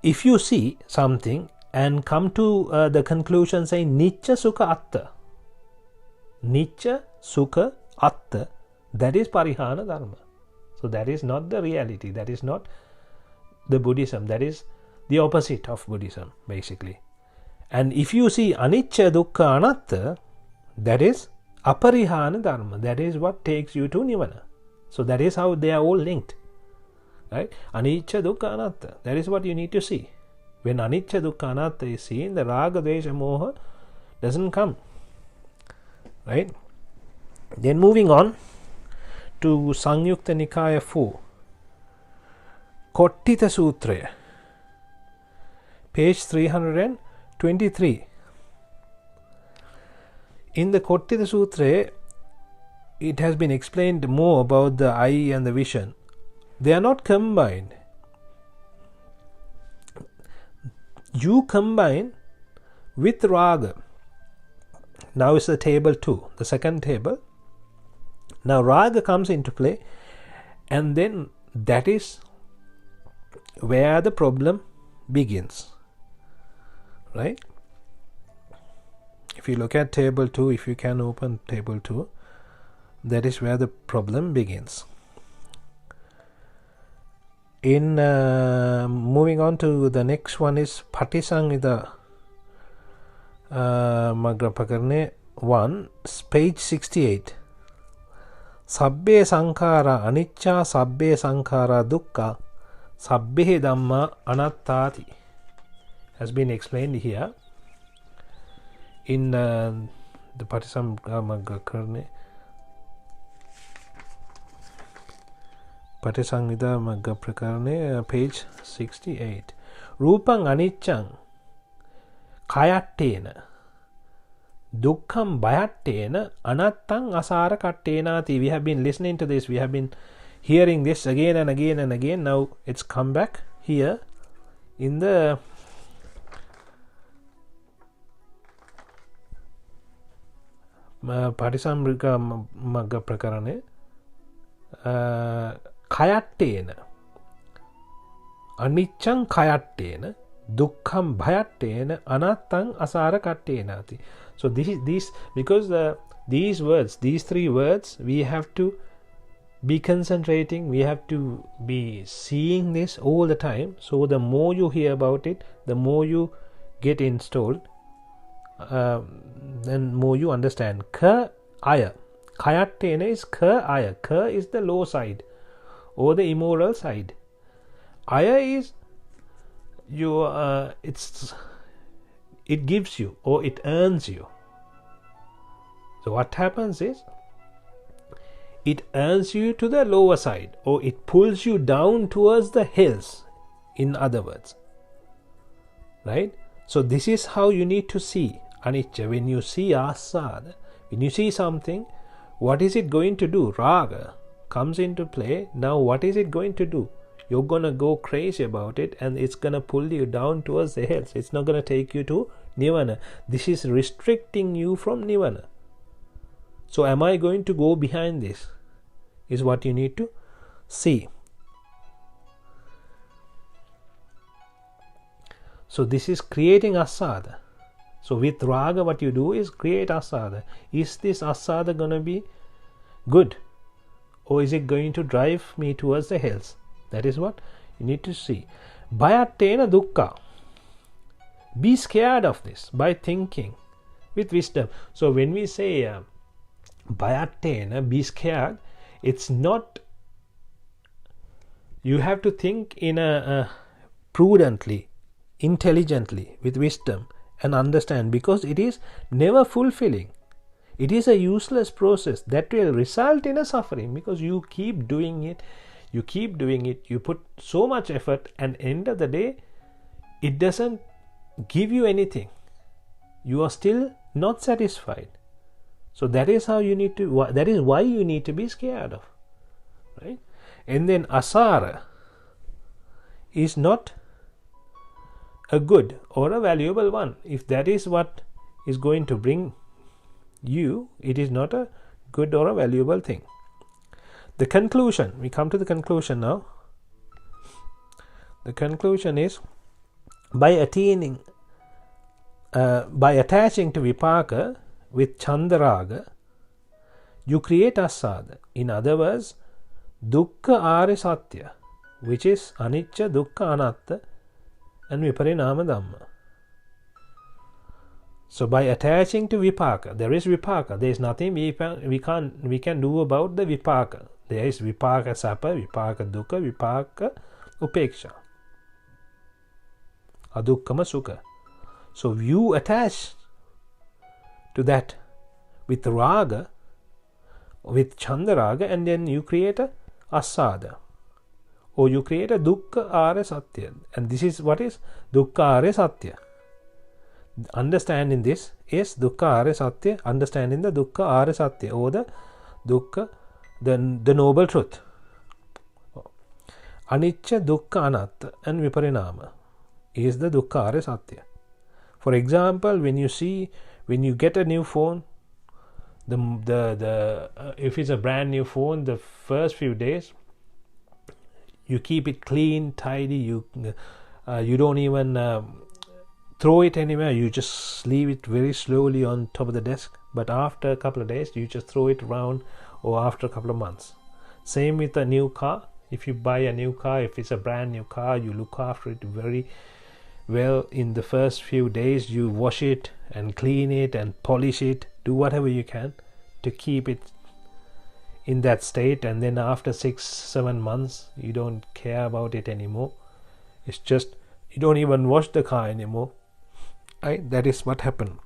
if you see something and come to the conclusion saying Nicca Sukha Atta, Nicca Sukha Atta, that is Parihana Dharma. So that is not the reality, that is not the Buddhism, that is the opposite of Buddhism basically. And if you see Anicca Dukkha Anatta, that is Aparihana Dharma, that is what takes you to Nibbhana. So that is how they are all linked, right? Anicca Dukkha Anatta, that is what you need to see. When Anicca Dukkha Anatta is seen, the Raga Dvesha Moha doesn't come, right? Then moving on to Samyukta Nikaya 4, Kottita Sutraya, page 323. In the Kottita Sutra, it has been explained more about the eye and the vision. They are not combined. You combine with Raga. Now is the table 2, the second table. Now Raga comes into play, and then that is where the problem begins, right? If you look at table 2, if you can open table 2, that is where the problem begins. In moving on to the next one is Patisangida Magga Prakarane 1, page 68. Sabbe Sankhara Anicca, Sabbe Sankhara Dukkha, Sabbe Dhamma Anattati has been explained here in the Patisangida Magga Prakarane. Patisangida Magga Prakarane, page 68. Rupang Aniccang Kayattena Dukkham Bhayattena Anattang Asara Kattenati. We have been listening to this, we have been hearing this again and again and again. Now it's come back here in the Patisangida Magga Prakarane. Kayattena Aniccang Kayattena Dukkham Bhayattena Anattang Asara Kattenati. So this is because these words, these three words, we have to be concentrating, we have to be seeing this all the time. So the more you hear about it, the more you get installed, then more you understand. Ka Aya, Kayattena is Ka Aya. Ka is the low side or the immoral side. Aya is your it gives you or it earns you. So what happens is it earns you to the lower side, or it pulls you down towards the hills, in other words, right? So this is how you need to see anicca. When you see asada, when you see something, what is it going to do? Raga comes into play. Now what is it going to do? You're gonna go crazy about it, and it's gonna pull you down towards the hills. It's not gonna take you to Nibbhana. This is restricting you from Nibbhana. So am I going to go behind this? Is what you need to see. So this is creating asada. So with raga, what you do is create asada. Is this asada gonna be good, or is it going to drive me towards the hills? That is what you need to see. Bhayattena dukkha. Be scared of this by thinking with wisdom. So when we say bhayattena, be scared, it's not, you have to think in a prudently, intelligently, with wisdom, and understand, because it is never fulfilling. It is a useless process that will result in a suffering, because you keep doing it, you put so much effort, and end of the day it doesn't give you anything. You are still not satisfied. So that is how you need to, that is why you need to be scared of, right? And then asara is not a good or a valuable one. If that is what is going to bring you, it is not a good or a valuable thing. The conclusion, we come to the conclusion now. The conclusion is, by attaching to vipaka with chandaraga, you create asada. In other words, dukkha arya satya, which is anicca, dukkha, anatta, and viparinama dhamma. So by attaching to vipaka, there is vipaka. There is nothing we can do about the vipaka. There is vipaka sapa, vipaka dukkha, vipaka upeksha, adukkama sukha. So you attach to that with raga, with chandaraga, and then you create a asada, or you create a dukkha arya satya. And this is what is dukkha arya satya. Understanding this is dukkha arya satya, understanding the dukkha arya satya, or the dukkha, the noble truth. Anicca, dukkha, anatta, and viparinama is the dukkha arya satya. For example, when you get a new phone, if it's a brand new phone, the first few days you keep it clean, tidy. You don't even throw it anywhere. You just leave it very slowly on top of the desk. But after a couple of days, you just throw it around, or after a couple of months. Same with a new car. If you buy a new car, if it's a brand new car, you look after it very well. In the first few days, you wash it and clean it and polish it, do whatever you can to keep it in that state. And then after 6-7 months, you don't care about it anymore. It's just, you don't even wash the car anymore. Right? That is what happened.